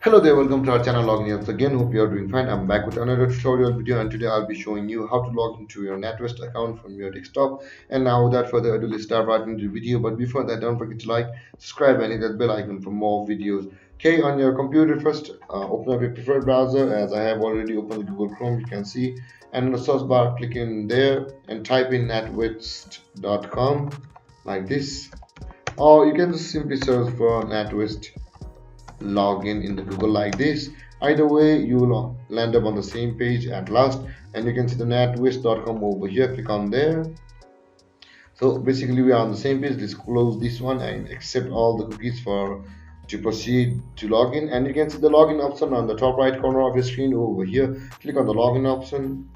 Hello there, welcome to our channel Logging Apps again. Hope you are doing fine. I'm back with another tutorial video, and today I'll be showing you how to log into your Natwest account from your desktop. And now without further ado, let's start right into the video. But before that, don't forget to like, subscribe and hit that bell icon for more videos. Okay, on your computer first, open up your preferred browser. As I have already opened Google Chrome, you can see. And in the search bar, click in there and type in natwest.com like this. Or you can just simply search for Natwest login in the Google like this. Either way, you will land up on the same page at last, and you can see the natwest.com over here. Click on there. So basically we are on the same page. Let's close this one and accept all the cookies for to proceed to login. And you can see the login option on the top right corner of your screen over here. Click on the login option,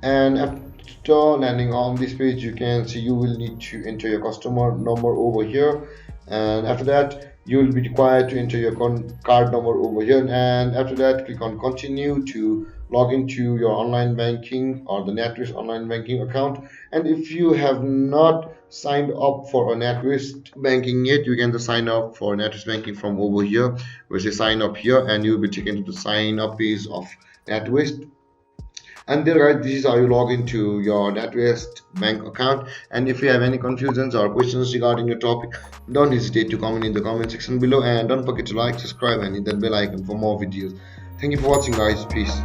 and after landing on this page, you can see you will need to enter your customer number over here, and after that you will be required to enter your card number over here, and after that click on continue to log into your online banking or the Natwest online banking account. And if you have not signed up for a Natwest banking yet, you can just sign up for Natwest banking from over here where say sign up here, and you'll be taken to the sign up page of Natwest. And there, guys, this is how you log into your Natwest bank account. And if you have any confusions or questions regarding your topic, don't hesitate to comment in the comment section below, and don't forget to like, subscribe and hit that bell icon for more videos. Thank you for watching, guys. Peace.